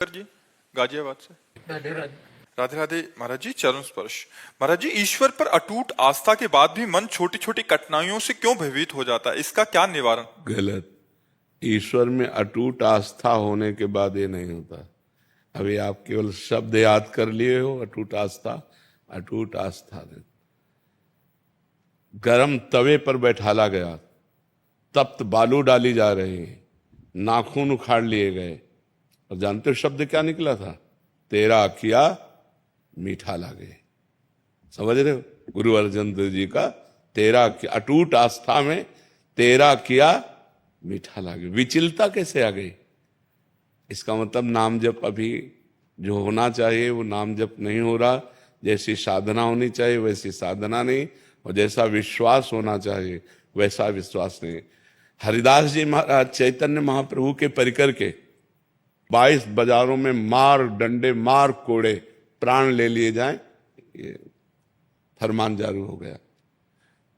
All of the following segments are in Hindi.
सर जी, गाजियाबाद से। राधे राधे। राधे राधे महाराज जी। चरण स्पर्श। महाराज जी, ईश्वर पर अटूट आस्था के बाद भी मन छोटी छोटी कठिनाइयों से क्यों भयभीत हो जाता है, इसका क्या निवारण? गलत। ईश्वर में अटूट आस्था होने के बाद ये नहीं होता। अभी आप केवल शब्द याद कर लिए हो, अटूट आस्था। अटूट आस्था नहीं। गरम तवे पर बैठाला गया, तप्त बालू डाली जा रही है, नाखून उखाड़ लिए गए, और जानते हो शब्द क्या निकला था? तेरा किया मीठा लागे। समझ रहे हो? गुरु अर्जन देव जी का तेरा किया, अटूट आस्था में तेरा किया मीठा लागे। विचलता कैसे आ गई? इसका मतलब नाम जप अभी जो होना चाहिए वो नाम जप नहीं हो रहा। जैसी साधना होनी चाहिए वैसी साधना नहीं, और जैसा विश्वास होना चाहिए वैसा विश्वास नहीं। हरिदास जी महाराज चैतन्य महाप्रभु के परिकर के 22 बाजारों में मार डंडे मार कोड़े प्राण ले लिए जाएं, ये फरमान जारी हो गया।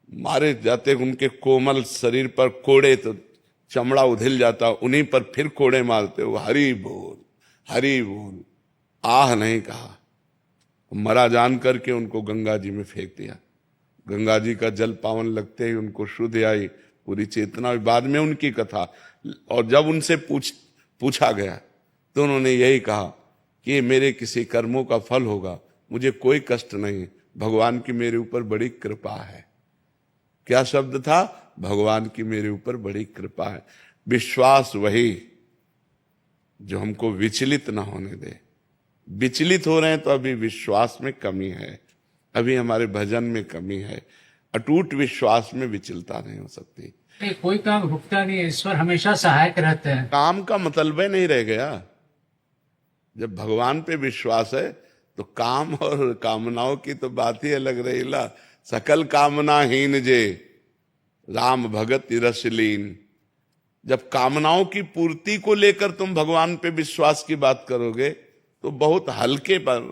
मारे जाते उनके कोमल शरीर पर कोड़े तो चमड़ा उधिल जाता, उन्हीं पर फिर कोड़े मारते हो हरि बोल हरि बोल। आह नहीं कहा, मरा जान करके उनको गंगा जी में फेंक दिया। गंगा जी का जल पावन लगते ही उनको शुद्ध आई पूरी चेतना। बाद में उनकी कथा, और जब उनसे पूछा गया तो उन्होंने यही कहा कि ये मेरे किसी कर्मों का फल होगा, मुझे कोई कष्ट नहीं, भगवान की मेरे ऊपर बड़ी कृपा है। क्या शब्द था? भगवान की मेरे ऊपर बड़ी कृपा है। विश्वास वही जो हमको विचलित ना होने दे। विचलित हो रहे हैं तो अभी विश्वास में कमी है, अभी हमारे भजन में कमी है। अटूट विश्वास में विचलता नहीं हो सकती। कोई काम रुकता नहीं है, ईश्वर हमेशा सहायक रहते हैं। काम का मतलब ही नहीं रह गया। जब भगवान पे विश्वास है तो काम और कामनाओं की तो बात ही अलग रही ला। सकल कामनाहीन जे राम भगत रसलीन। जब कामनाओं की पूर्ति को लेकर तुम भगवान पे विश्वास की बात करोगे तो बहुत हल्के पर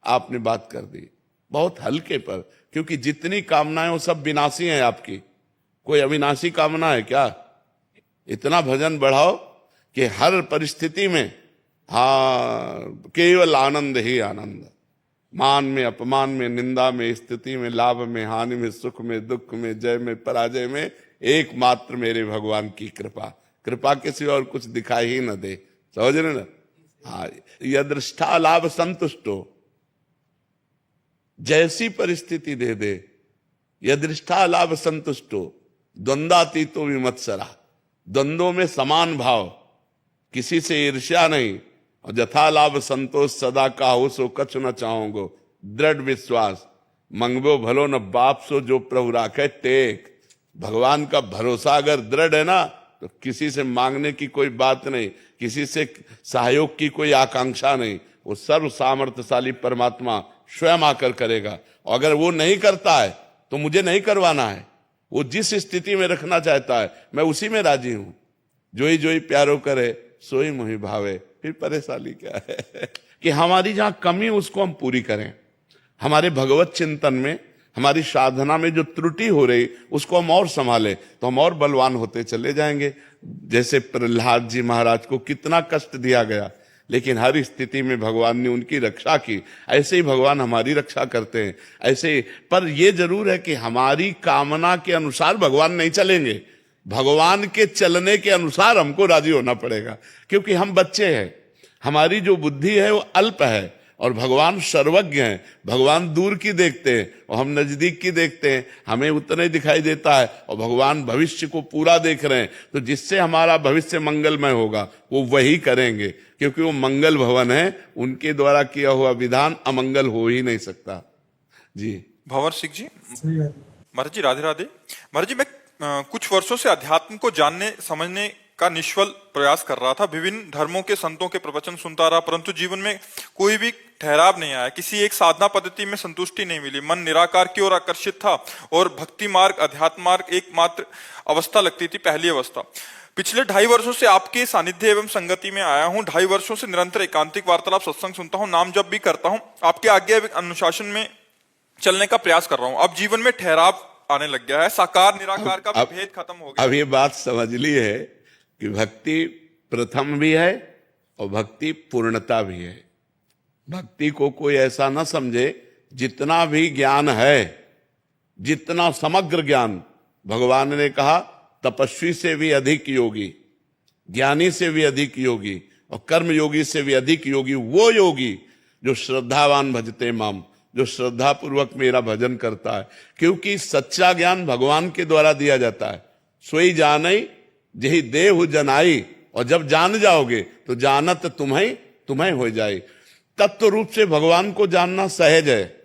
आपने बात कर दी, बहुत हल्के पर। क्योंकि जितनी कामनाएं वो सब विनाशी हैं आपकी, कोई अविनाशी कामना है क्या? इतना भजन बढ़ाओ कि हर परिस्थिति में केवल आनंद ही आनंद। मान में अपमान में निंदा में स्थिति में लाभ में हानि में सुख में दुख में जय में पराजय में एकमात्र मेरे भगवान की कृपा। कृपा के सिवा और कुछ दिखाई ही न दे। समझ रहे ना? हाँ, यदृष्टा लाभ संतुष्टो, जैसी परिस्थिति दे दे। यदृष्टा लाभ संतुष्टो द्वंद्वातीतो विमत्सरा। द्वंद्वों में समान भाव, किसी से ईर्ष्या नहीं, और यथा लाभ संतोष सदा का हो सो कछ न चाहोगो। दृढ़ विश्वास मंगबो भलो न बाप सो जो प्रभु राखे टेक। भगवान का भरोसा अगर दृढ़ है ना तो किसी से मांगने की कोई बात नहीं, किसी से सहयोग की कोई आकांक्षा नहीं। वो सर्व सामर्थ्यशाली परमात्मा स्वयं आकर करेगा। और अगर वो नहीं करता है तो मुझे नहीं करवाना है। वो जिस स्थिति में रखना चाहता है मैं उसी में राजी हूं। जोई जोई प्यारो करे सोई मोहि भावे। फिर परेशानी क्या है? कि हमारी जहां कमी उसको हम पूरी करें। हमारे भगवत चिंतन में, हमारी साधना में जो त्रुटि हो रही उसको हम और संभालें तो हम और बलवान होते चले जाएंगे। जैसे प्रहलाद जी महाराज को कितना कष्ट दिया गया, लेकिन हर स्थिति में भगवान ने उनकी रक्षा की। ऐसे ही भगवान हमारी रक्षा करते हैं। ऐसे ही, पर यह जरूर है कि हमारी कामना के अनुसार भगवान नहीं चलेंगे। भगवान के चलने के अनुसार हमको राजी होना पड़ेगा, क्योंकि हम बच्चे हैं। हमारी जो बुद्धि है वो अल्प है, और भगवान सर्वज्ञ हैं। भगवान दूर की देखते हैं और हम नजदीक की देखते हैं। हमें उतना ही दिखाई देता है, और भगवान भविष्य को पूरा देख रहे हैं। तो जिससे हमारा भविष्य मंगलमय होगा वो वही करेंगे, क्योंकि वो मंगल भवन है। उनके द्वारा किया हुआ विधान अमंगल हो ही नहीं सकता। जी भंवर सिंह जी। महाराज जी राधे राधे। महाराज जी, मैं कुछ वर्षों से अध्यात्म को जानने समझने का निष्फल प्रयास कर रहा था। विभिन्न धर्मों के संतों के प्रवचन सुनता रहा, परंतु जीवन में कोई भी ठहराव नहीं आया। किसी एक साधना पद्धति में संतुष्टि नहीं मिली। मन निराकार की ओर आकर्षित था, और भक्ति मार्ग अध्यात्म मार्ग एकमात्र अवस्था लगती थी, पहली अवस्था। पिछले 2.5 वर्षों से आपके सानिध्य एवं संगति में आया हूँ। 2.5 वर्षों से निरंतर एकांतिक वार्तालाप सत्संग सुनता हूँ, नाम जप भी करता हूँ, आपके आज्ञा एवं अनुशासन में चलने का प्रयास कर रहा हूँ। अब जीवन में ठहराव आने लग गया है, साकार निराकार का भेद खत्म हो गया। अब ये बात समझ ली है कि भक्ति प्रथम भी है और भक्ति पूर्णता भी है। भक्ति को कोई ऐसा ना समझे, जितना भी ज्ञान है, जितना समग्र ज्ञान, भगवान ने कहा तपस्वी से भी अधिक योगी, ज्ञानी से भी अधिक योगी और कर्म योगी से भी अधिक योगी वो योगी जो श्रद्धावान भजते माम, जो श्रद्धा पूर्वक मेरा भजन करता है। क्योंकि सच्चा ज्ञान भगवान के द्वारा दिया जाता है। सोई जानई जही देहु जनाई, और जब जान जाओगे तो जानत तुम्हें हो जाए। तत्व रूप से भगवान को जानना सहज है,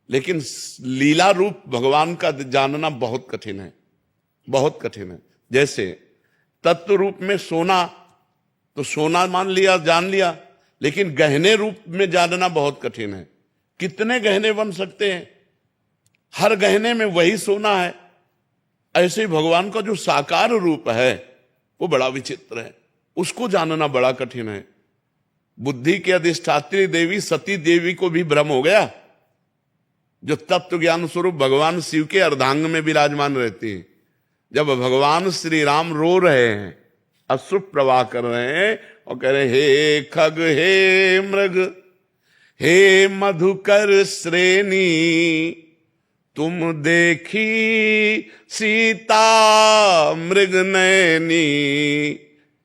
लेकिन लीला रूप भगवान का जानना बहुत कठिन है, बहुत कठिन है। जैसे तत्व रूप में सोना, तो सोना मान लिया, जान लिया, लेकिन गहने रूप में जानना बहुत कठिन है। कितने गहने बन सकते हैं, हर गहने में वही सोना है। ऐसे ही भगवान का जो साकार रूप है वो बड़ा विचित्र है, उसको जानना बड़ा कठिन है। बुद्धि की अधिष्ठात्री देवी सती देवी को भी भ्रम हो गया, जो तत्व ज्ञान स्वरूप भगवान शिव के अर्धांग में विराजमान रहती है। जब भगवान श्री राम रो रहे हैं, अश्रु प्रवाह कर रहे हैं और कह रहे हे खग हे मृग हे मधुकर श्रेणी, तुम देखी सीता मृग नयनी।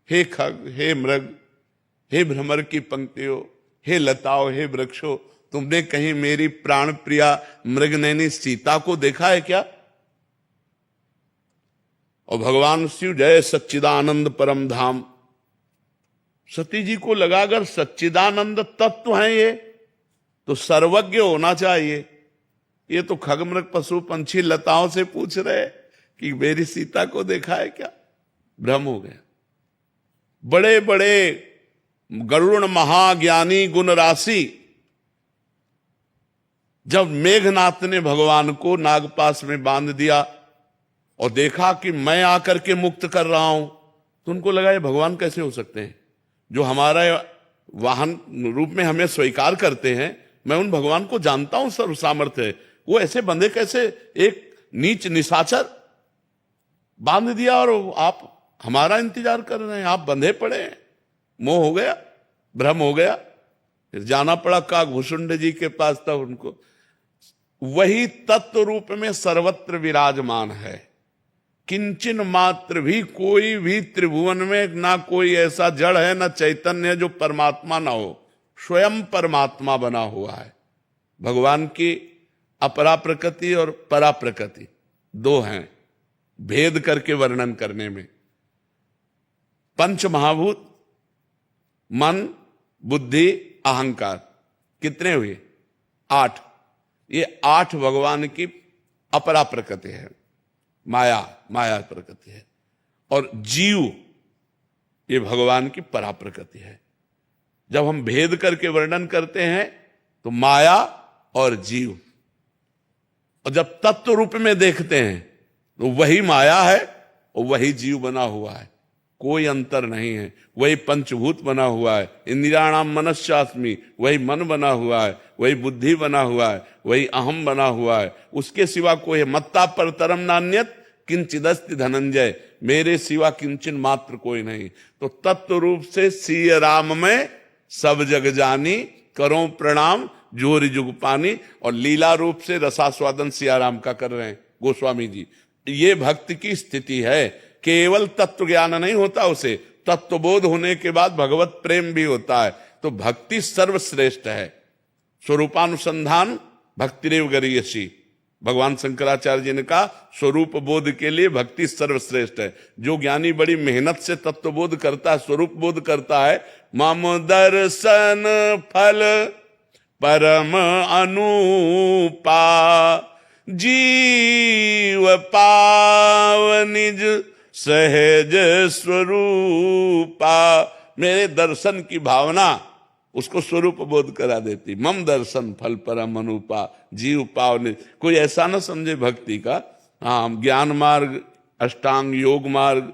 हे खग, हे मृग, हे भ्रमर की पंक्तियों, हे लताओं, हे वृक्षों, तुमने कहीं मेरी प्राण प्रिया मृगनयनी सीता को देखा है क्या? और भगवान शिव जय सच्चिदानंद परम धाम, सती जी को लगा अगर सच्चिदानंद तत्व है ये तो सर्वज्ञ होना चाहिए। ये तो खगमृग पशु पंछी लताओं से पूछ रहे कि मेरी सीता को देखा है क्या? भ्रम हो गया। बड़े बड़े गरुड़ महाज्ञानी गुण राशि, जब मेघनाथ ने भगवान को नागपाश में बांध दिया और देखा कि मैं आकर के मुक्त कर रहा हूं, तो उनको लगा ये भगवान कैसे हो सकते हैं जो हमारा वाहन रूप में हमें स्वीकार करते हैं। मैं उन भगवान को जानता हूं, सर्व सामर्थ्य है, वो ऐसे बंधे कैसे? एक नीच निशाचर बांध दिया और आप हमारा इंतजार कर रहे हैं, आप बंधे पड़े हैं। मोह हो गया, भ्रम हो गया। फिर जाना पड़ा काकभूषुंड जी के पास, तब उनको वही तत्व रूप में सर्वत्र विराजमान है। किंचन मात्र भी कोई भी त्रिभुवन में ना कोई ऐसा जड़ है, ना चैतन्य जो परमात्मा ना हो, स्वयं परमात्मा बना हुआ है। भगवान की अपरा प्रकृति और परा प्रकृति दो हैं, भेद करके वर्णन करने में। पंच महाभूत मन, बुद्धि, अहंकार कितने हुए? 8। ये 8 भगवान की अपरा प्रकृति है, माया प्रकृति है। और जीव ये भगवान की परा प्रकृति है। जब हम भेद करके वर्णन करते हैं तो माया और जीव, और जब तत्व रूप में देखते हैं तो वही माया है और वही जीव बना हुआ है, कोई अंतर नहीं है। वही पंचभूत बना हुआ है, इंद्रियाणाम मनश्चास्मि, वही मन बना हुआ है, वही बुद्धि बना हुआ है, वही अहम बना हुआ है। उसके सिवा कोई है। मत्ता परतरम नान्यत किंचिदस्ति धनंजय, मेरे सिवा किंचन मात्र कोई नहीं। तो तत्व रूप से सिय राम में सब जग जानी, करो प्रणाम जोरी जुग पानी। और लीला रूप से रसास्वादन सियाराम का कर रहे हैं गोस्वामी जी। ये भक्त की स्थिति है। केवल तत्व ज्ञान नहीं होता, उसे तत्वबोध होने के बाद भगवत प्रेम भी होता है। तो भक्ति सर्वश्रेष्ठ है। स्वरूपानुसंधान भक्तिरेव गरीयसी, भगवान शंकराचार्य जी ने कहा स्वरूप बोध के लिए भक्ति सर्वश्रेष्ठ है। जो ज्ञानी बड़ी मेहनत से तत्व बोध करता है, स्वरूप बोध करता है, मम दर्शन फल परम अनुपा, जीव पाव निज सहज स्वरूपा। मेरे दर्शन की भावना उसको स्वरूप बोध करा देती। मम दर्शन फल परम अनुपा, जीव पाव। कोई ऐसा ना समझे भक्ति का, हाँ ज्ञान मार्ग, अष्टांग योग मार्ग,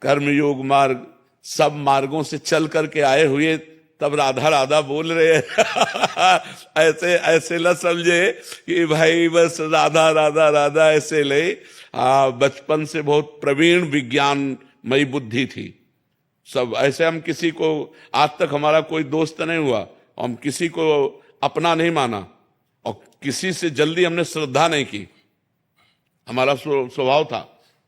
कर्म योग मार्ग, सब मार्गों से चल करके आए हुए तब राधा राधा बोल रहे हैं। ऐसे ऐसे न समझे कि भाई बस राधा राधा राधा ऐसे ले। बचपन से बहुत प्रवीण विज्ञानमयी बुद्धि थी, सब ऐसे हम किसी को, आज तक हमारा कोई दोस्त नहीं हुआ, हम किसी को अपना नहीं माना और किसी से जल्दी हमने श्रद्धा नहीं की। हमारा स्वभाव था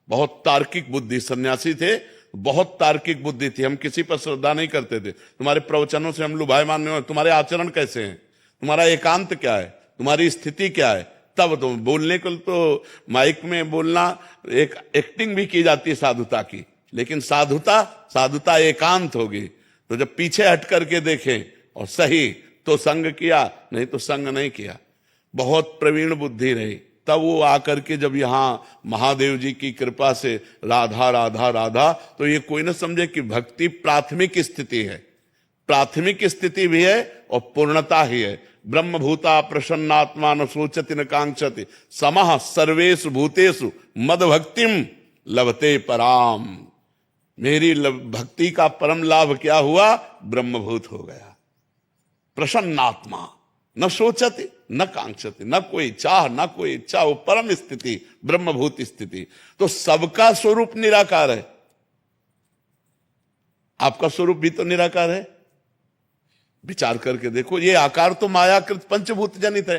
बहुत तार्किक बुद्धि, सन्यासी थे, बहुत तार्किक बुद्धि थी, हम किसी पर श्रद्धा नहीं करते थे। तुम्हारे प्रवचनों से हम लुभायमान नहीं हो, तुम्हारे आचरण कैसे हैं, तुम्हारा एकांत क्या है, तुम्हारी स्थिति क्या है, तब तुम बोलने को। तो माइक में बोलना एक एक्टिंग भी की जाती है साधुता की, लेकिन साधुता एकांत होगी। तो जब पीछे हट करके देखें और सही तो संग किया, नहीं तो संग नहीं किया। बहुत प्रवीण बुद्धि रही, तब वो आकर के जब यहाँ महादेव जी की कृपा से राधा राधा राधा, तो ये कोई न समझे कि भक्ति प्राथमिक स्थिति है, प्राथमिक स्थिति भी है और पूर्णता ही है। ब्रह्मभूता प्रसन्नात्मा न सोचति न कांक्षति समः सर्वेषु भूतेषु मद भक्तिम लभते पराम। मेरी भक्ति का परम लाभ क्या हुआ? ब्रह्मभूत हो गया। प्रसन्नात्मा, न सोचति न कांक्षति, न कोई चाह न कोई इच्छा, वो परम स्थिति, ब्रह्मभूत स्थिति। तो सबका स्वरूप निराकार है, आपका स्वरूप भी तो निराकार है। विचार करके देखो, ये आकार तो मायाकृत पंचभूत जनित है,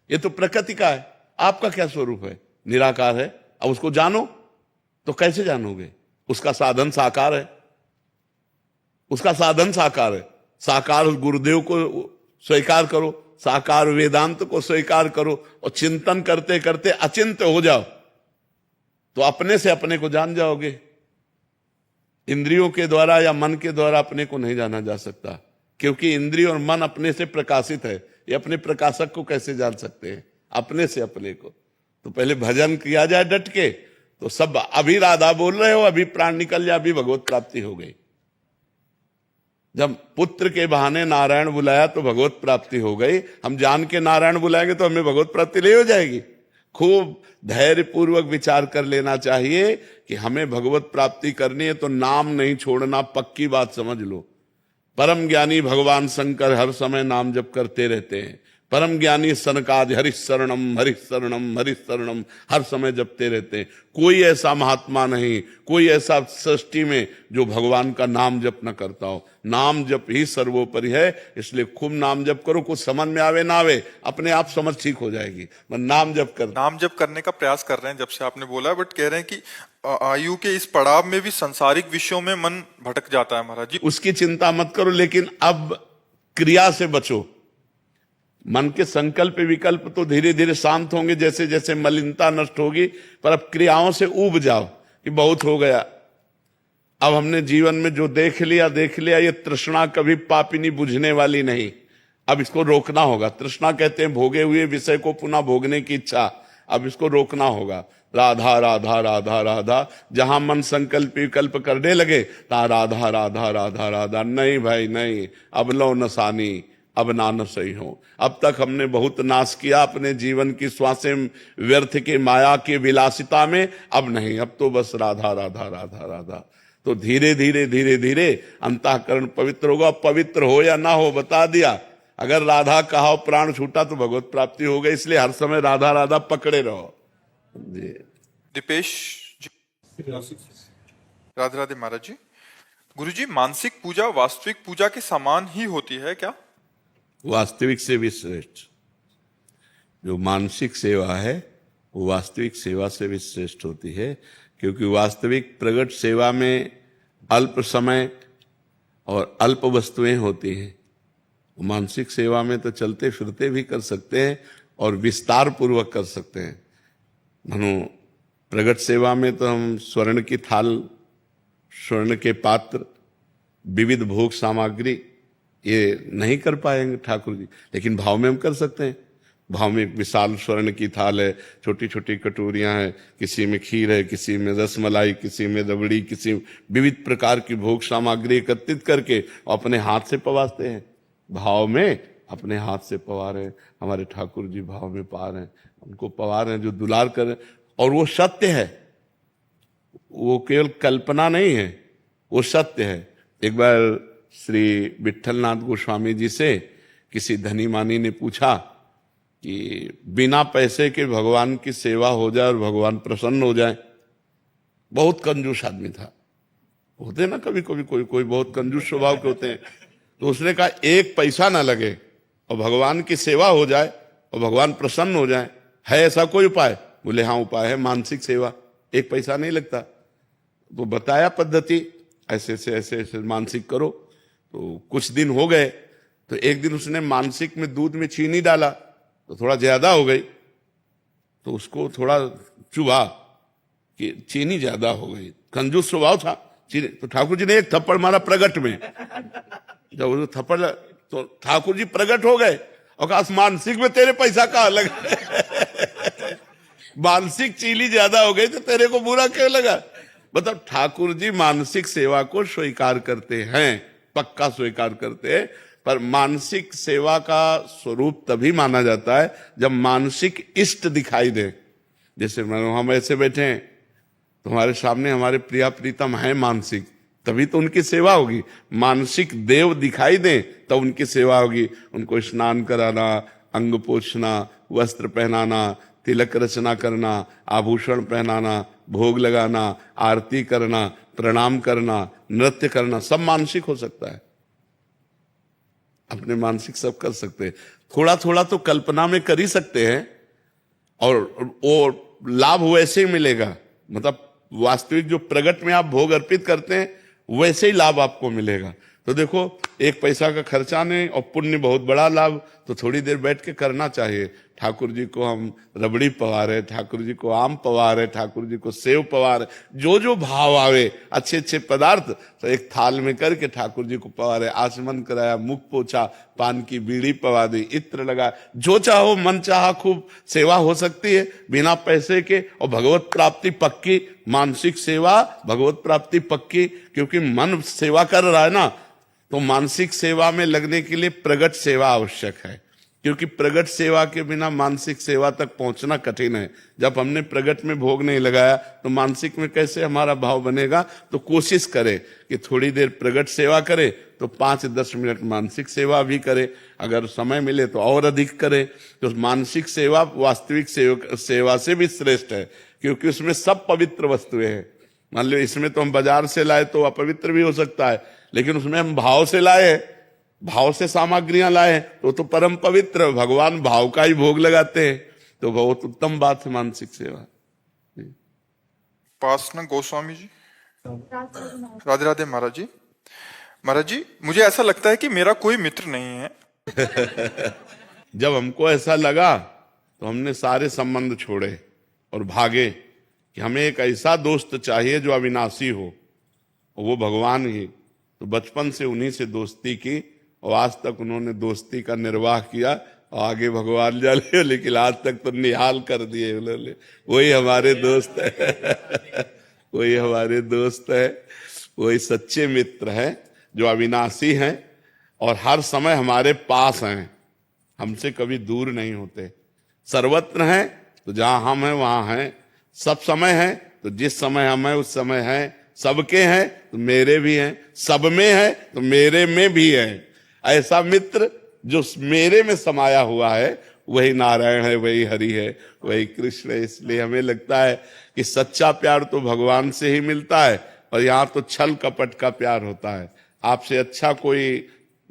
ये तो प्रकृति का है। आपका क्या स्वरूप है? निराकार है। अब उसको जानो तो कैसे जानोगे? उसका साधन साकार है, उसका साधन साकार है। साकार गुरुदेव को स्वीकार करो, साकार वेदांत को स्वीकार करो और चिंतन करते करते अचिंत्य हो जाओ तो अपने से अपने को जान जाओगे। इंद्रियों के द्वारा या मन के द्वारा अपने को नहीं जाना जा सकता, क्योंकि इंद्रिय और मन अपने से प्रकाशित है। ये अपने प्रकाशक को कैसे जान सकते हैं? अपने से अपने को। तो पहले भजन किया जाए डट के, तो सब अभी राधा बोल रहे हो, अभी प्राण निकल जाए, अभी भगवत प्राप्ति हो गई। जब पुत्र के बहाने नारायण बुलाया तो भगवत प्राप्ति हो गई। हम जान के नारायण बुलाएंगे तो हमें भगवत प्राप्ति नहीं हो जाएगी। खूब धैर्य पूर्वक विचार कर लेना चाहिए कि हमें भगवत प्राप्ति करनी है तो नाम नहीं छोड़ना, पक्की बात समझ लो। परम ज्ञानी भगवान शंकर हर समय नाम जप करते रहते हैं। परम ज्ञानी सनकादि हरिशरणम हरिशरणम हरिशरणम हर समय जपते रहते हैं। कोई ऐसा महात्मा नहीं, कोई ऐसा सृष्टि में जो भगवान का नाम जप न करता हो। नाम जप ही सर्वोपरि है, इसलिए खूब नाम जप करो। कुछ समझ में आवे ना आवे, अपने आप समझ ठीक हो जाएगी। नाम जप कर, नाम जप करने का प्रयास कर रहे हैं जब से आपने बोला, बट कह रहे हैं कि आयु के इस पड़ाव में भी सांसारिक विषयों में मन भटक जाता है महाराज जी। उसकी चिंता मत करो, लेकिन अब क्रिया से बचो। मन के संकल्प विकल्प तो धीरे धीरे शांत होंगे जैसे जैसे मलिनता नष्ट होगी, पर अब क्रियाओं से ऊब जाओ कि बहुत हो गया। अब हमने जीवन में जो देख लिया, ये तृष्णा कभी पापिनी बुझने वाली नहीं। अब इसको रोकना होगा। तृष्णा कहते हैं भोगे हुए विषय को पुनः भोगने की इच्छा। अब इसको रोकना होगा। राधा राधा राधा राधा, जहां मन संकल्प विकल्प करने लगे तहां राधा राधा राधा राधा। नहीं भाई नहीं, अब लो नसानी, अब ना न सही हो। अब तक हमने बहुत नाश किया अपने जीवन की श्वासें व्यर्थ के माया के विलासिता में, अब नहीं, अब तो बस राधा राधा राधा राधा। तो धीरे धीरे धीरे धीरे अंतःकरण पवित्र होगा। पवित्र हो या ना हो बता दिया। अगर राधा कहा प्राण छूटा तो भगवत प्राप्ति हो गई। इसलिए हर समय राधा राधा पकड़े रहो जी। दीपेश जी, राधे राधे महाराज जी। गुरु जी, मानसिक पूजा वास्तविक पूजा के समान ही होती है क्या? वास्तविक से भी श्रेष्ठ। जो मानसिक सेवा है वो वास्तविक सेवा से भी श्रेष्ठ होती है, क्योंकि वास्तविक प्रगट सेवा में अल्प समय और अल्प वस्तुएं होती हैं। मानसिक सेवा में तो चलते फिरते भी कर सकते हैं और विस्तार पूर्वक कर सकते हैं। मानो प्रगट सेवा में तो हम स्वर्ण की थाल, स्वर्ण के पात्र, विविध भोग सामग्री ये नहीं कर पाएंगे ठाकुर जी, लेकिन भाव में हम कर सकते हैं। भाव में विशाल स्वर्ण की थाल है, छोटी छोटी कटोरियां हैं, किसी में खीर है, किसी में रसमलाई, किसी में रबड़ी, किसी विविध प्रकार की भोग सामग्री एकत्रित करके अपने हाथ से पवाते हैं। भाव में अपने हाथ से पवा रहे हैं। हमारे ठाकुर जी भाव में पा रहे हैं, उनको पवा रहे हैं जो दुलार कर रहे हैं। और वो सत्य है, वो केवल कल्पना नहीं है, वो सत्य है। एक बार श्री विट्ठलनाथ गोस्वामी जी से किसी धनी मानी ने पूछा कि बिना पैसे के भगवान की सेवा हो जाए और भगवान प्रसन्न हो जाए। बहुत कंजूस आदमी था। होते हैं ना कभी कभी, कोई कोई बहुत कंजूस स्वभाव के होते हैं। तो उसने कहा एक पैसा ना लगे और भगवान की सेवा हो जाए और भगवान प्रसन्न हो जाए, है ऐसा कोई उपाय? बोले हाँ उपाय है, मानसिक सेवा, एक पैसा नहीं लगता। तो बताया पद्धति, ऐसे ऐसे ऐसे ऐसे मानसिक करो। तो कुछ दिन हो गए, तो एक दिन उसने मानसिक में दूध में चीनी डाला तो थोड़ा ज्यादा हो गई, तो उसको थोड़ा चुभा कि चीनी ज्यादा हो गई, कंजूस स्वभाव था चीनी। तो ठाकुर जी ने एक थप्पड़ मारा प्रगट में। जब वो थप्पड़ तो ठाकुर जी प्रगट हो गए और कहा मानसिक में तेरे पैसा कहाँ लगा? मानसिक चीनी ज्यादा हो गई तो तेरे को बुरा क्यों लगा? मतलब ठाकुर जी मानसिक सेवा को स्वीकार करते हैं, पक्का स्वीकार करते हैं। पर मानसिक सेवा का स्वरूप तभी माना जाता है जब मानसिक इष्ट दिखाई दे। जैसे हम ऐसे बैठे हैं तो हमारे सामने हमारे प्रिया प्रीतम है मानसिक, तभी तो उनकी सेवा होगी। मानसिक देव दिखाई दे तब उनकी सेवा होगी। उनको स्नान कराना, अंग पोछना, वस्त्र पहनाना, तिलक रचना करना, आभूषण पहनाना, भोग लगाना, आरती करना, प्रणाम करना, नृत्य करना, सब मानसिक हो सकता है। अपने मानसिक सब कर सकते हैं। थोड़ा थोड़ा तो कल्पना में कर ही सकते हैं और वो लाभ वैसे ही मिलेगा। मतलब वास्तविक जो प्रगट में आप भोग अर्पित करते हैं वैसे ही लाभ आपको मिलेगा। तो देखो एक पैसा का खर्चा नहीं और पुण्य बहुत बड़ा लाभ, तो थोड़ी देर बैठ के करना चाहिए। ठाकुर जी को हम रबड़ी पवा रहे, ठाकुर जी को आम पवा रहे, ठाकुर जी को सेव पवा रहे, जो जो भाव आवे अच्छे अच्छे पदार्थ तो एक थाल में करके ठाकुर जी को पवा रहे। आचमन कराया, मुख पोछा, पान की बीड़ी पवा दी, इत्र लगा, जो चाहो मन चाहा खूब सेवा हो सकती है बिना पैसे के। और भगवत प्राप्ति पक्की, मानसिक सेवा भगवत प्राप्ति पक्की, क्योंकि मन सेवा कर रहा है ना। तो मानसिक सेवा में लगने के लिए प्रगट सेवा आवश्यक है, क्योंकि प्रगट सेवा के बिना मानसिक सेवा तक पहुंचना कठिन है। जब हमने प्रगट में भोग नहीं लगाया तो मानसिक में कैसे हमारा भाव बनेगा? तो कोशिश करे कि थोड़ी देर प्रगट सेवा करे तो 5-10 मिनट मानसिक सेवा भी करे, अगर समय मिले तो और अधिक करे। तो मानसिक सेवा वास्तविक सेवा से भी श्रेष्ठ है, क्योंकि उसमें सब पवित्र वस्तुएं हैं। मान लो इसमें तो हम बाजार से लाए तो अपवित्र भी हो सकता है, लेकिन उसमें हम भाव से लाए, भाव से सामग्रियां लाए तो परम पवित्र, भगवान भाव का ही भोग लगाते हैं। तो बहुत उत्तम बात है मानसिक सेवा। पासना गोस्वामी जी। राधे राधे महाराज जी। महाराज जी, मुझे ऐसा लगता है कि मेरा कोई मित्र नहीं है। जब हमको ऐसा लगा तो हमने सारे संबंध छोड़े और भागे कि हमें एक ऐसा दोस्त चाहिए जो अविनाशी हो, और वो भगवान ही। तो बचपन से उन्हीं से दोस्ती की और आज तक उन्होंने दोस्ती का निर्वाह किया, और आगे भगवान जाने, लेकिन आज तक तो निहाल कर दिए उन्होंने। वही हमारे दोस्त है, वही हमारे दोस्त है, वही सच्चे मित्र हैं जो अविनाशी हैं और हर समय हमारे पास हैं, हमसे कभी दूर नहीं होते। सर्वत्र हैं तो जहां हम हैं वहां हैं, सब समय है तो जिस समय हम हैं उस समय हैं, सबके हैं तो मेरे भी हैं, सब में है तो मेरे में भी है। ऐसा मित्र जो मेरे में समाया हुआ है वही नारायण है, वही हरि है, वही कृष्ण है। इसलिए हमें लगता है कि सच्चा प्यार तो भगवान से ही मिलता है, और यहाँ तो छल कपट का प्यार होता है। आपसे अच्छा कोई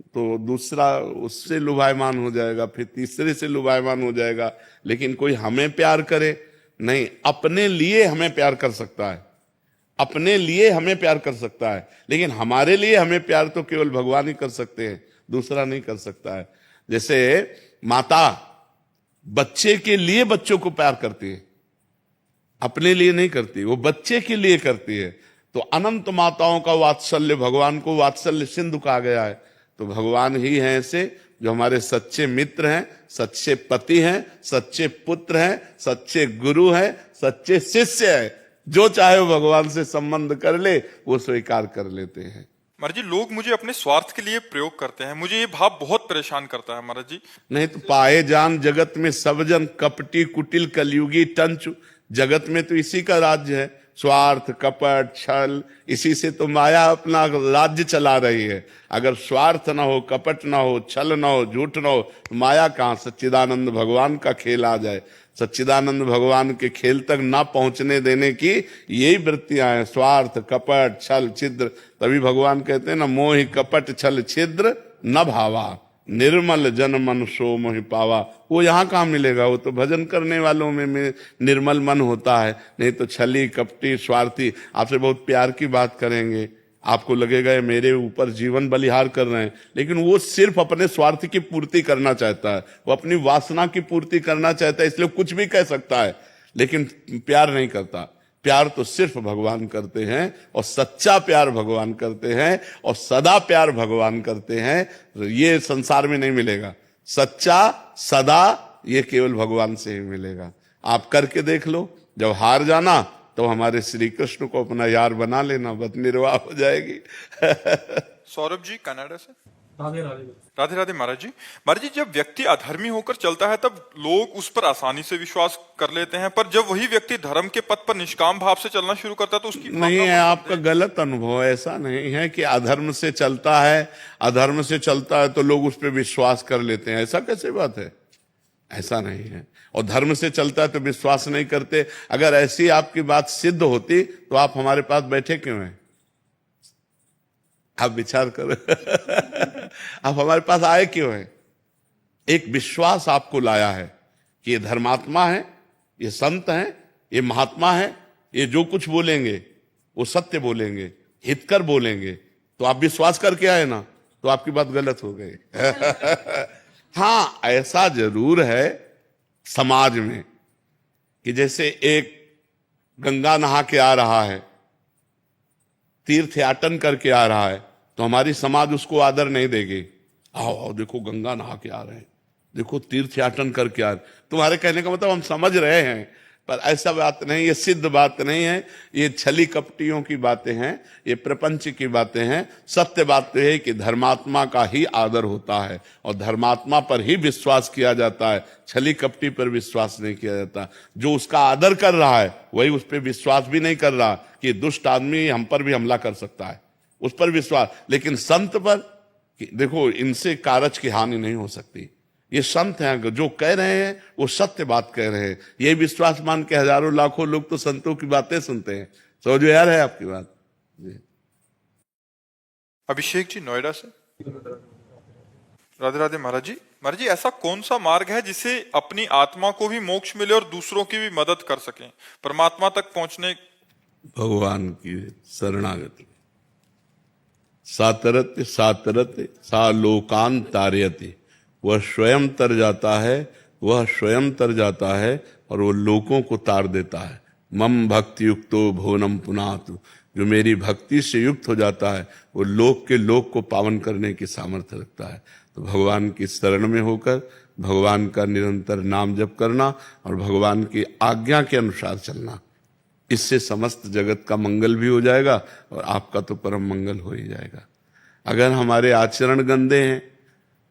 तो दूसरा उससे लुभायमान हो जाएगा, फिर तीसरे से लुभायमान हो जाएगा, लेकिन कोई हमें प्यार करे नहीं। अपने लिए हमें प्यार कर सकता है, अपने लिए हमें प्यार कर सकता है, लेकिन हमारे लिए हमें प्यार तो केवल भगवान ही कर सकते हैं, दूसरा नहीं कर सकता है। जैसे माता बच्चे के लिए बच्चों को प्यार करती है, अपने लिए नहीं करती, वो बच्चे के लिए करती है। तो अनंत माताओं का वात्सल्य, भगवान को वात्सल्य सिंधु कहा गया है। तो भगवान ही हैं ऐसे जो हमारे सच्चे मित्र हैं, सच्चे पति हैं, सच्चे पुत्र हैं, सच्चे गुरु हैं, सच्चे शिष्य हैं। जो चाहे वो भगवान से संबंध कर ले वो स्वीकार कर लेते हैं। महाराज जी, लोग मुझे अपने स्वार्थ के लिए प्रयोग करते हैं, मुझे ये भाव बहुत परेशान करता है महाराज जी। नहीं तो पाए जान जगत में सब जन, कपटी कुटिल कलयुगी टंच। जगत में तो इसी का राज्य है, स्वार्थ, कपट, छल, इसी से तो माया अपना राज्य चला रही है। अगर स्वार्थ ना हो, कपट ना हो, छल ना हो, झूठ ना हो, तो माया कहाँ? सच्चिदानंद भगवान का खेल आ जाए। सच्चिदानंद भगवान के खेल तक ना पहुंचने देने की यही वृत्तियां हैं, स्वार्थ, कपट, छल, छिद्र। तभी भगवान कहते हैं ना, मोहि कपट छल छिद्र न भावा, निर्मल जन मन सो मोहि पावा। वो यहाँ कहाँ मिलेगा? वो तो भजन करने वालों में निर्मल मन होता है। नहीं तो छली, कपटी, स्वार्थी आपसे बहुत प्यार की बात करेंगे, आपको लगेगा ये मेरे ऊपर जीवन बलिहार कर रहे हैं, लेकिन वो सिर्फ अपने स्वार्थ की पूर्ति करना चाहता है, वो अपनी वासना की पूर्ति करना चाहता है, इसलिए कुछ भी कह सकता है, लेकिन प्यार नहीं करता। प्यार तो सिर्फ भगवान करते हैं, और सच्चा प्यार भगवान करते हैं, और सदा प्यार भगवान करते हैं। ये संसार में नहीं मिलेगा। सच्चा सदा ये केवल भगवान से ही मिलेगा। आप करके देख लो, जब हार जाना तो हमारे श्री कृष्ण को अपना यार बना लेना, बद निर्वाह हो जाएगी। सौरभ जी कनाडा से। राधे राधे। राधे राधे महाराज जी। महाराज जी, जब व्यक्ति अधर्मी होकर चलता है तब लोग उस पर आसानी से विश्वास कर लेते हैं, पर जब वही व्यक्ति धर्म के पथ पर निष्काम भाव से चलना शुरू करता है तो उसकी नहीं है, आपका गलत अनुभव। ऐसा नहीं है कि अधर्म से चलता है, अधर्म से चलता है तो लोग उस पर विश्वास कर लेते हैं, ऐसा कैसे बात है? ऐसा नहीं है। और धर्म से चलता है तो विश्वास नहीं करते। अगर ऐसी आपकी बात सिद्ध होती तो आप हमारे पास बैठे क्यों हैं? आप विचार करो। आप हमारे पास आए क्यों हैं? एक विश्वास आपको लाया है कि ये धर्मात्मा है, ये संत हैं, ये महात्मा है, ये जो कुछ बोलेंगे वो सत्य बोलेंगे, हितकर बोलेंगे, तो आप विश्वास करके आए ना, तो आपकी बात गलत हो गई। हाँ, ऐसा जरूर है समाज में कि जैसे एक गंगा नहा के आ रहा है, तीर्थ याटन करके आ रहा है, तो हमारी समाज उसको आदर नहीं देगी। आओ आओ, देखो गंगा नहा के आ रहे हैं, देखो तीर्थ याटन करके आ रहे। तुम्हारे कहने का मतलब हम समझ रहे हैं, पर ऐसा बात नहीं, ये सिद्ध बात नहीं है, ये छली कपटियों की बातें हैं, ये प्रपंच की बातें हैं। सत्य बात तो है कि धर्मात्मा का ही आदर होता है और धर्मात्मा पर ही विश्वास किया जाता है, छली कपटी पर विश्वास नहीं किया जाता। जो उसका आदर कर रहा है वही उस पर विश्वास भी नहीं कर रहा कि दुष्ट आदमी हम पर भी हमला कर सकता है, उस पर विश्वास। लेकिन संत पर देखो, इनसे कारज की हानि नहीं हो सकती। ये संत हैं, जो कह रहे हैं वो सत्य बात कह रहे हैं, ये विश्वास मान के हजारों लाखों लोग तो संतों की बातें सुनते हैं। समझ में आ रहा है आपकी बात जी। अभिषेक जी नोएडा से। राधे राधे महाराज जी। महाराज जी, ऐसा कौन सा मार्ग है जिसे अपनी आत्मा को भी मोक्ष मिले और दूसरों की भी मदद कर सकें, परमात्मा तक पहुंचने? भगवान की शरणागति। सातरत्य सातरत्य सा लोकान तारयति, वह स्वयं तर जाता है, वह स्वयं तर जाता है और वो लोगों को तार देता है। मम भक्ति युक्तो भुवनम पुनातु, जो मेरी भक्ति से युक्त हो जाता है वो लोक के लोक को पावन करने की सामर्थ्य रखता है। तो भगवान की शरण में होकर भगवान का निरंतर नाम जप करना और भगवान की आज्ञा के अनुसार चलना, इससे समस्त जगत का मंगल भी हो जाएगा और आपका तो परम मंगल हो ही जाएगा। अगर हमारे आचरण गंदे हैं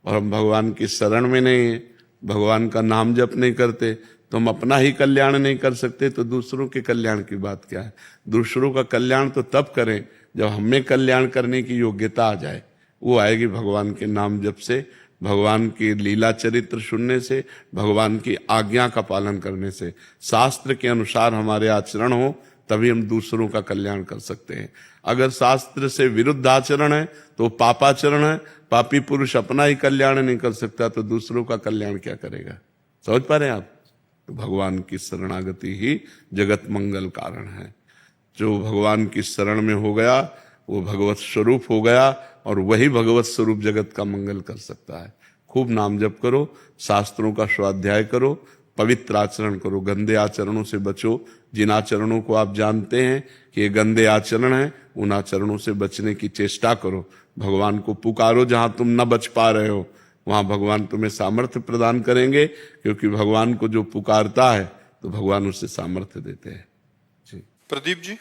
और हम भगवान की शरण में नहीं है, भगवान का नाम जप नहीं करते, तो हम अपना ही कल्याण नहीं कर सकते, तो दूसरों के कल्याण की बात क्या है? दूसरों का कल्याण तो तब करें जब हमें कल्याण करने की योग्यता आ जाए। वो आएगी भगवान के नाम जप से, भगवान की लीला चरित्र सुनने से, भगवान की आज्ञा का पालन करने से। शास्त्र के अनुसार हमारे आचरण हो तभी हम दूसरों का कल्याण कर सकते हैं। अगर शास्त्र से विरुद्ध आचरण है तो पापाचरण है। पापी पुरुष अपना ही कल्याण नहीं कर सकता तो दूसरों का कल्याण क्या करेगा? समझ पा रहे हैं आप? तो भगवान की शरणागति ही जगत मंगल कारण है। जो भगवान की शरण में हो गया वो भगवत स्वरूप हो गया और वही भगवत स्वरूप जगत का मंगल कर सकता है। खूब नाम जप करो, शास्त्रों का स्वाध्याय करो, पवित्र आचरण करो, गंदे आचरणों से बचो। जिन आचरणों को आप जानते हैं कि ये गंदे आचरण हैं, उन आचरणों से बचने की चेष्टा करो। भगवान को पुकारो, जहां तुम न बच पा रहे हो वहां भगवान तुम्हें सामर्थ्य प्रदान करेंगे, क्योंकि भगवान को जो पुकारता है तो भगवान उसे सामर्थ्य देते हैं जी। प्रदीप जी।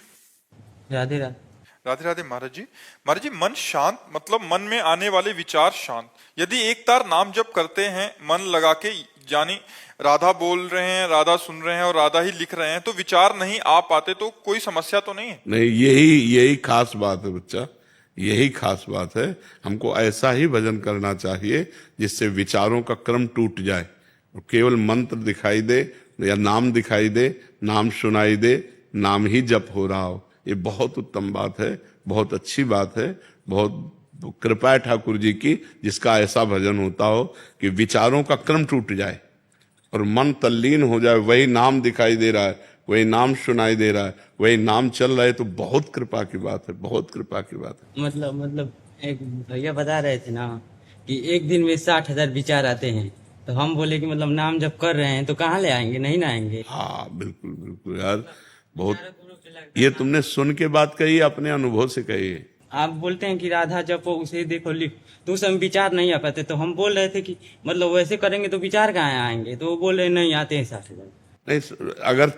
राधे राधे। राधे राधे महाराज जी। महाराज जी, मन शांत मतलब मन में आने वाले विचार शांत। यदि एक तार नाम जप करते हैं मन लगा के, यानी राधा बोल रहे हैं, राधा सुन रहे हैं और राधा ही लिख रहे हैं, तो विचार नहीं आ पाते तो कोई समस्या तो नहीं है? नहीं, यही खास बात है बच्चा, यही खास बात है। हमको ऐसा ही भजन करना चाहिए जिससे विचारों का क्रम टूट जाए और केवल मंत्र दिखाई दे या नाम दिखाई दे, नाम सुनाई दे, नाम ही जप हो रहा हो। ये बहुत उत्तम बात है, बहुत अच्छी बात है, बहुत कृपा है ठाकुर जी की जिसका ऐसा भजन होता हो कि विचारों का क्रम टूट जाए और मन तल्लीन हो जाए। वही नाम दिखाई दे रहा है, वही नाम सुनाई दे रहा है, वही नाम चल रहा है, तो बहुत कृपा की बात है, बहुत कृपा की बात है। मतलब एक भैया बता रहे थे ना कि एक दिन में 60,000 विचार आते हैं, तो हम बोले कि मतलब नाम जब कर रहे हैं तो कहाँ ले आएंगे, नहीं ना आएंगे। हाँ बिल्कुल बिल्कुल यार, बहुत। ये तुमने सुन के बात कही, अपने अनुभव से कही है। आप बोलते हैं कि राधा जपो, उसे देखो, लिख, तो उस समय विचार नहीं आ पाते। तो हम बोल रहे थे कि मतलब वैसे करेंगे तो विचार कहाँ आएंगे, तो वो बोल रहे नहीं आते हैं 60,000। नहीं, अगर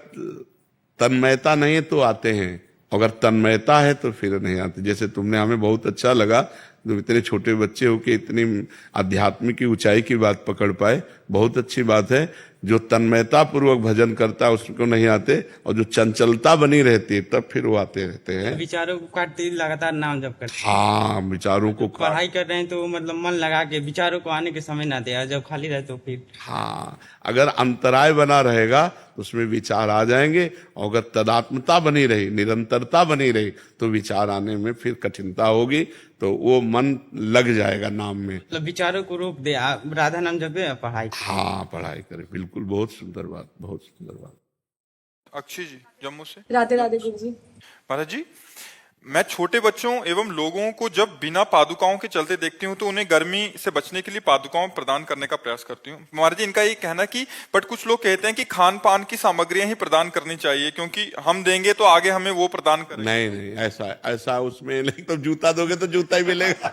तन्मयता नहीं है तो आते हैं, अगर तन्मयता है तो फिर नहीं आते। जैसे तुमने, हमें बहुत अच्छा लगा, तुम इतने छोटे बच्चे हो कि इतनी आध्यात्म की ऊंचाई की बात पकड़ पाए, बहुत अच्छी बात है। जो तन्मयता पूर्वक भजन करता है उसको नहीं आते, और जो चंचलता बनी रहती है तब फिर वो आते रहते हैं। विचारों को काटते लगातार नाम जप करते। हाँ, विचारों को पढ़ाई कर रहे हैं तो मतलब मन लगा के, विचारों को आने के समय ना दे, जब खाली रहे तो फिर। हाँ, अगर अंतराय बना रहेगा तो उसमें विचार आ जाएंगे, और अगर तदात्मता बनी रही, निरंतरता बनी रही, तो विचार आने में फिर कठिनता होगी, तो वो मन लग जाएगा नाम में। मतलब विचारों को रोक दे, राधा नाम जपे, पढ़ाई। हाँ, पढ़ाई करे, बिल्कुल, बहुत सुंदर बात, बहुत सुंदर बात। अक्षय जी जम्मू से। राधे राधे गुरु जी। महाराज जी, मैं छोटे बच्चों एवं लोगों को जब बिना पादुकाओं के चलते देखती हूँ तो उन्हें गर्मी से बचने के लिए पादुकाओं प्रदान करने का प्रयास करती हूँ। महाराज जी, इनका ये कहना कि बट कुछ लोग कहते हैं कि खान पान की सामग्रियां ही प्रदान करनी चाहिए, क्योंकि हम देंगे तो आगे हमें वो प्रदान करेंगे। नहीं नहीं, ऐसा उसमें नहीं। तो जूता दोगे तो जूता ही मिलेगा।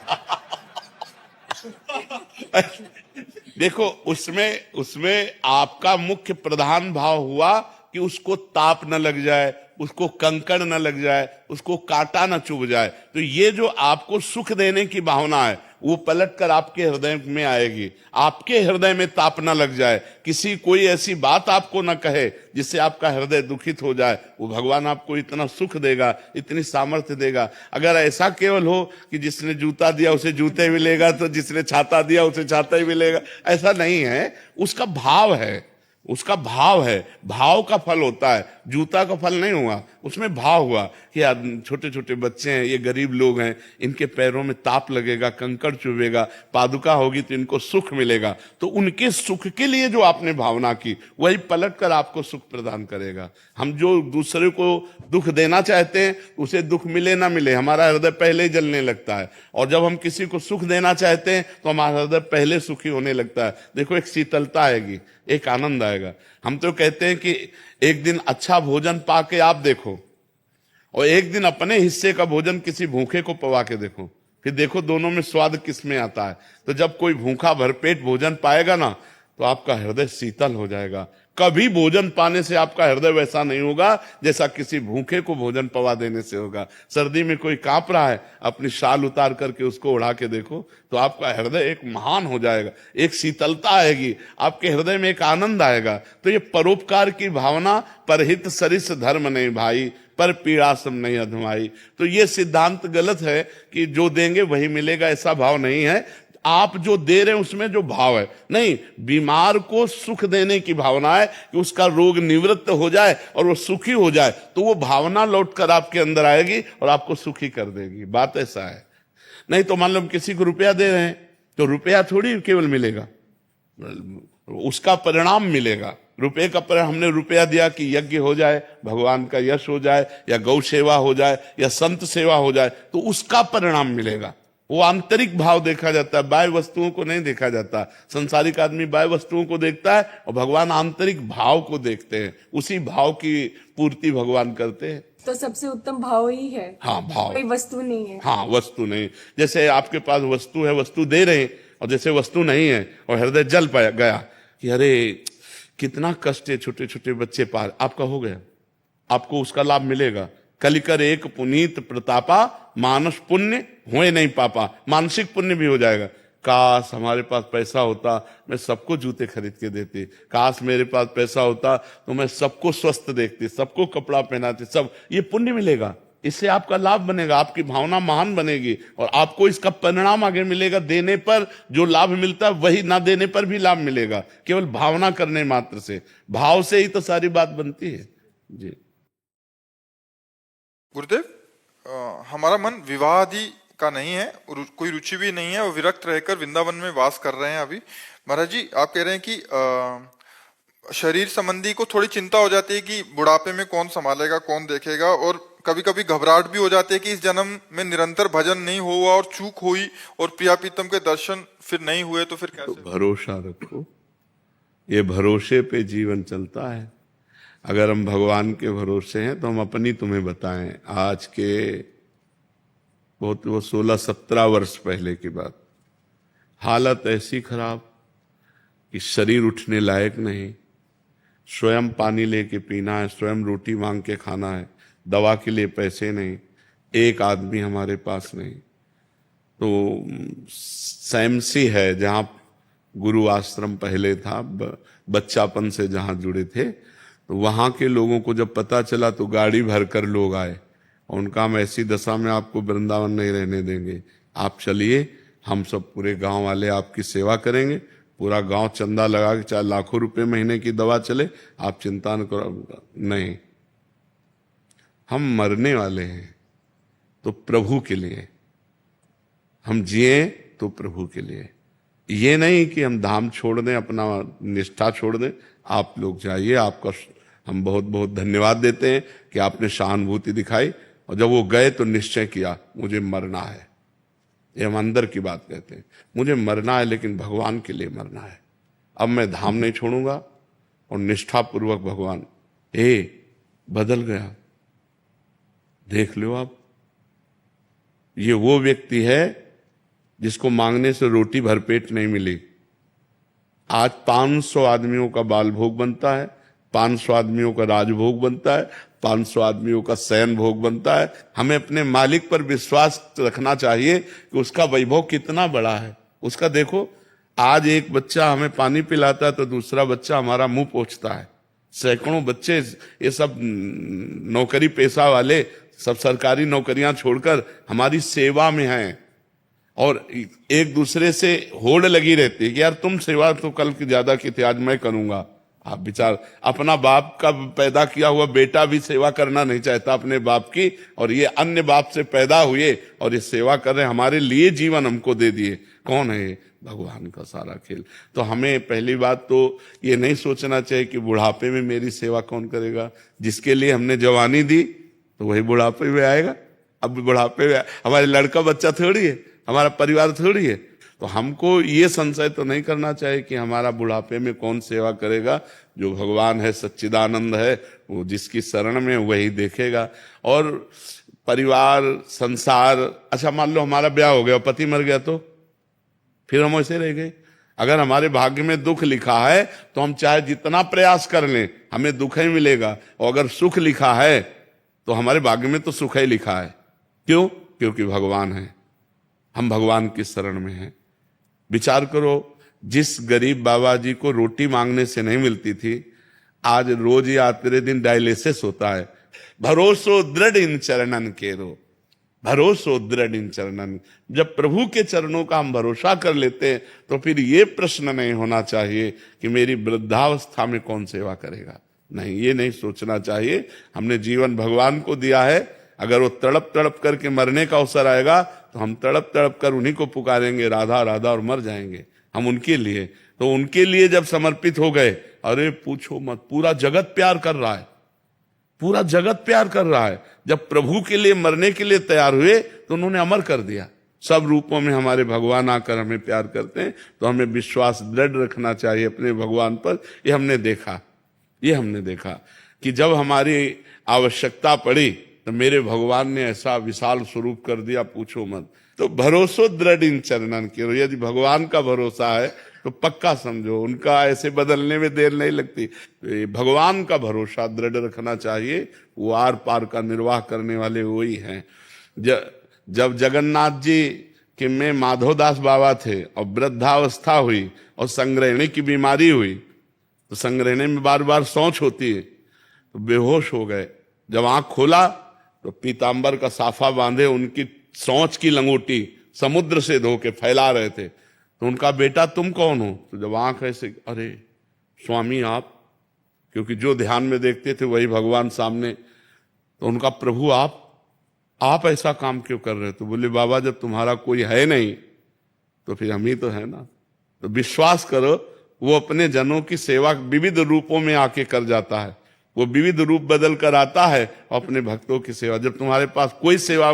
देखो, उसमें आपका मुख्य प्रधान भाव हुआ कि उसको ताप न लग जाए, उसको कंकड़ न लग जाए, उसको कांटा न चुभ जाए। तो ये जो आपको सुख देने की भावना है वो पलट कर आपके हृदय में आएगी। आपके हृदय में ताप न लग जाए, कोई ऐसी बात आपको न कहे जिससे आपका हृदय दुखित हो जाए, वो भगवान आपको इतना सुख देगा, इतनी सामर्थ्य देगा। अगर ऐसा केवल हो कि जिसने जूता दिया उसे जूते मिलेगा, तो जिसने छाता दिया उसे छाता ही मिलेगा, ऐसा नहीं है। उसका भाव है, उसका भाव है, भाव का फल होता है, जूता का फल नहीं हुआ, उसमें भाव हुआ कि छोटे छोटे बच्चे हैं, ये गरीब लोग हैं, इनके पैरों में ताप लगेगा, कंकड़ चुभेगा, पादुका होगी तो इनको सुख मिलेगा। तो उनके सुख के लिए जो आपने भावना की, वही पलट कर आपको सुख प्रदान करेगा। हम जो दूसरे को दुख देना चाहते हैं, उसे दुख मिले ना मिले, हमारा हृदय पहले ही जलने लगता है, और जब हम किसी को सुख देना चाहते हैं तो हमारा हृदय पहले सुखी होने लगता है। देखो, एक शीतलता आएगी, एक आनंद आएगा। हम तो कहते हैं कि एक दिन अच्छा भोजन पाके आप देखो, और एक दिन अपने हिस्से का भोजन किसी भूखे को पवा के देखो, फिर देखो दोनों में स्वाद किस में आता है। तो जब कोई भूखा भरपेट भोजन पाएगा ना, तो आपका हृदय शीतल हो जाएगा। कभी भोजन पाने से आपका हृदय वैसा नहीं होगा जैसा किसी भूखे को भोजन पवा देने से होगा। सर्दी में कोई कांप रहा है, अपनी शाल उतार करके उसको उड़ा के देखो, तो आपका हृदय एक महान हो जाएगा, एक शीतलता आएगी, आपके हृदय में एक आनंद आएगा। तो ये परोपकार की भावना, परहित सरिस धर्म नहीं भाई, पर पीड़ासम नहीं अधमाई। तो ये सिद्धांत गलत है कि जो देंगे वही मिलेगा, ऐसा भाव नहीं है। आप जो दे रहे हैं उसमें जो भाव है, नहीं, बीमार को सुख देने की भावना है कि उसका रोग निवृत्त हो जाए और वो सुखी हो जाए, तो वो भावना लौटकर आपके अंदर आएगी और आपको सुखी कर देगी। बात ऐसा है। नहीं तो मान लो किसी को रुपया दे रहे हैं, तो रुपया थोड़ी केवल मिलेगा, उसका परिणाम मिलेगा। रुपये का परिणाम, हमने रुपया दिया कि यज्ञ हो जाए, भगवान का यश हो जाए, या गौ सेवा हो जाए, या संत सेवा हो जाए, तो उसका परिणाम मिलेगा। वो आंतरिक भाव देखा जाता है, बाह्य वस्तुओं को नहीं देखा जाता। संसारिक आदमी बाह्य वस्तुओं को देखता है और भगवान आंतरिक भाव को देखते हैं, उसी भाव की पूर्ति भगवान करते हैं। तो सबसे उत्तम भाव ही है। हाँ, भाव, कोई वस्तु नहीं है। हाँ, वस्तु नहीं। जैसे आपके पास वस्तु है, वस्तु दे रहे हैं, और जैसे वस्तु नहीं है और हृदय जल पाया गया कि अरे कितना कष्ट है, छोटे छोटे बच्चे पार, आपका हो गया, आपको उसका लाभ मिलेगा। कलिकर एक पुनीत प्रतापा, मानस पुण्य हुए नहीं पापा, मानसिक पुण्य भी हो जाएगा। काश हमारे पास पैसा होता, मैं सबको जूते खरीद के देती। काश मेरे पास पैसा होता तो मैं सबको स्वस्थ देखती, सबको कपड़ा पहनाती। सब ये पुण्य मिलेगा, इससे आपका लाभ बनेगा, आपकी भावना महान बनेगी और आपको इसका परिणाम आगे मिलेगा। देने पर जो लाभ मिलता है वही ना देने पर भी लाभ मिलेगा, केवल भावना करने मात्र से। भाव से ही तो सारी बात बनती है जी। गुरुदेव, हमारा मन विवाह आदि का नहीं है, कोई रुचि भी नहीं है और विरक्त रहकर वृंदावन में वास कर रहे हैं अभी। महाराज जी, आप कह रहे हैं कि शरीर संबंधी को थोड़ी चिंता हो जाती है कि बुढ़ापे में कौन संभालेगा, कौन देखेगा, और कभी कभी घबराहट भी हो जाती है कि इस जन्म में निरंतर भजन नहीं हुआ और चूक हुई और प्रिया प्रीतम के दर्शन फिर नहीं हुए तो फिर कैसे? तो भरोसा रखो, ये भरोसे पे जीवन चलता है। अगर हम भगवान के भरोसे हैं तो हम अपनी तुम्हें बताएं, आज के बहुत वो 16-17 वर्ष पहले की बात, हालत ऐसी खराब कि शरीर उठने लायक नहीं, स्वयं पानी लेके पीना है, स्वयं रोटी मांग के खाना है, दवा के लिए पैसे नहीं, एक आदमी हमारे पास नहीं। तो सैमसी है जहाँ गुरु आश्रम पहले था, बच्चापन से जहाँ जुड़े थे, तो वहाँ के लोगों को जब पता चला तो गाड़ी भरकर लोग आए और उनका हम ऐसी दशा में आपको वृंदावन नहीं रहने देंगे, आप चलिए, हम सब पूरे गांव वाले आपकी सेवा करेंगे। पूरा गांव चंदा लगा के, चाहे लाखों रुपए महीने की दवा चले, आप चिंता न करो। नहीं, हम मरने वाले हैं तो प्रभु के लिए, हम जिए तो प्रभु के लिए। ये नहीं कि हम धाम छोड़ दें, अपना निष्ठा छोड़ दें। आप लोग जाइए, आपका हम बहुत बहुत धन्यवाद देते हैं कि आपने सहानुभूति दिखाई, और जब वो गए तो निश्चय किया मुझे मरना है। ये हम अंदर की बात कहते हैं, मुझे मरना है लेकिन भगवान के लिए मरना है। अब मैं धाम नहीं छोड़ूंगा, और निष्ठापूर्वक भगवान बदल गया। देख लो आप, ये वो व्यक्ति है जिसको मांगने से रोटी भरपेट नहीं मिली। आज 500 आदमियों का बाल भोग बनता है, 500 आदमियों का राजभोग बनता है, 500 आदमियों का शयन भोग बनता है। हमें अपने मालिक पर विश्वास रखना चाहिए कि उसका वैभव कितना बड़ा है। उसका देखो, आज एक बच्चा हमें पानी पिलाता है तो दूसरा बच्चा हमारा मुंह पोंछता है। सैकड़ों बच्चे, ये सब नौकरी पेशा वाले, सब सरकारी नौकरियां छोड़कर हमारी सेवा में हैं, और एक दूसरे से होड़ लगी रहती है कि यार तुम सेवा तो कल की ज्यादा की थी, आज मैं करूंगा। आप विचार, अपना बाप का पैदा किया हुआ बेटा भी सेवा करना नहीं चाहता अपने बाप की, और ये अन्य बाप से पैदा हुए और ये सेवा कर रहे, हमारे लिए जीवन हमको दे दिए। कौन है ये? भगवान का सारा खेल। तो हमें पहली बात तो ये नहीं सोचना चाहिए कि बुढ़ापे में मेरी सेवा कौन करेगा। जिसके लिए हमने जवानी दी तो वही बुढ़ापे में आएगा। अब बुढ़ापे में हमारे लड़का बच्चा थोड़ी है, हमारा परिवार थोड़ी है। तो हमको ये संशय तो नहीं करना चाहिए कि हमारा बुढ़ापे में कौन सेवा करेगा। जो भगवान है, सच्चिदानंद है, वो जिसकी शरण में वही देखेगा। और परिवार, संसार, अच्छा मान लो हमारा ब्याह हो गया, पति मर गया, तो फिर हम ऐसे रह गए। अगर हमारे भाग्य में दुख लिखा है तो हम चाहे जितना प्रयास कर लें हमें दुख ही मिलेगा, और अगर सुख लिखा है तो हमारे भाग्य में तो सुख ही लिखा है। क्यों? क्योंकि भगवान है, हम भगवान की शरण में हैं। विचार करो, जिस गरीब बाबा जी को रोटी मांगने से नहीं मिलती थी, आज रोज या तेरे दिन डायलिसिस होता है। भरोसो दृढ़ इन चरणन केरो, भरोसो दृढ़ इन चरणन। जब प्रभु के चरणों का हम भरोसा कर लेते हैं तो फिर ये प्रश्न नहीं होना चाहिए कि मेरी वृद्धावस्था में कौन सेवा करेगा। नहीं, ये नहीं सोचना चाहिए। हमने जीवन भगवान को दिया है, अगर वो तड़प तड़प करके मरने का अवसर आएगा तो हम तड़प तड़प कर उन्हीं को पुकारेंगे, राधा राधा, और मर जाएंगे हम उनके लिए। तो उनके लिए जब समर्पित हो गए, अरे पूछो मत, पूरा जगत प्यार कर रहा है, पूरा जगत प्यार कर रहा है। जब प्रभु के लिए मरने के लिए तैयार हुए तो उन्होंने अमर कर दिया। सब रूपों में हमारे भगवान आकर हमें प्यार करते हैं, तो हमें विश्वास दृढ़ रखना चाहिए अपने भगवान पर। ये हमने देखा कि जब हमारी आवश्यकता पड़ी तो मेरे भगवान ने ऐसा विशाल स्वरूप कर दिया, पूछो मत। तो भरोसो दृढ़ इन चरणन के, यदि भगवान का भरोसा है तो पक्का समझो उनका ऐसे बदलने में देर नहीं लगती। भगवान का भरोसा दृढ़ रखना चाहिए, वो आर पार का निर्वाह करने वाले वही हैं। जब जगन्नाथ जी कि मैं माधवदास बाबा थे और वृद्धावस्था हुई और संग्रहणी की बीमारी हुई, तो संग्रहणी में बार बार सोच होती है, तो बेहोश हो गए। जब आंख खोला तो पीतांबर का साफा बांधे उनकी सोच की लंगोटी समुद्र से धो के फैला रहे थे। तो उनका बेटा तुम कौन हो? तो जब आंख ऐसे, अरे स्वामी आप, क्योंकि जो ध्यान में देखते थे वही भगवान सामने। तो उनका प्रभु आप ऐसा काम क्यों कर रहे हो? तो बोले बाबा जब तुम्हारा कोई है नहीं तो फिर हम ही तो है ना। तो विश्वास करो, वो अपने जनों की सेवा विविध रूपों में आके कर जाता है, वो विविध रूप बदल कर आता है अपने भक्तों की सेवा। जब तुम्हारे पास कोई सेवा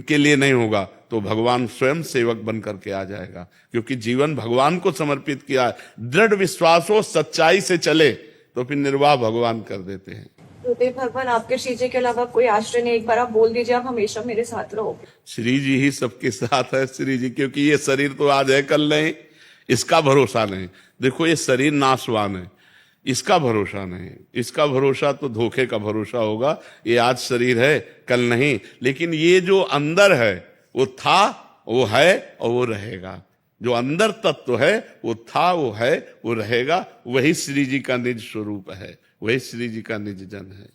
के लिए नहीं होगा तो भगवान स्वयं सेवक बन करके आ जाएगा, क्योंकि जीवन भगवान को समर्पित किया है। दृढ़ विश्वास हो, सच्चाई से चले तो फिर निर्वाह भगवान कर देते हैं। गुरुदेव भगवान आपके श्री जी के अलावा कोई आश्रय नहीं, एक बार आप बोल दीजिए आप हमेशा मेरे साथ रहोगे। श्री जी ही सबके साथ है, श्री जी, क्योंकि ये शरीर तो आज है कल नहीं, इसका भरोसा नहीं। देखो ये शरीर नाशवान है, इसका भरोसा नहीं, इसका भरोसा तो धोखे का भरोसा होगा। ये आज शरीर है कल नहीं, लेकिन ये जो अंदर है वो था, वो है और वो रहेगा। जो अंदर तत्व है वो था, वो है, वो रहेगा। वही श्री जी का निज स्वरूप है, वही श्री जी का निज जन है।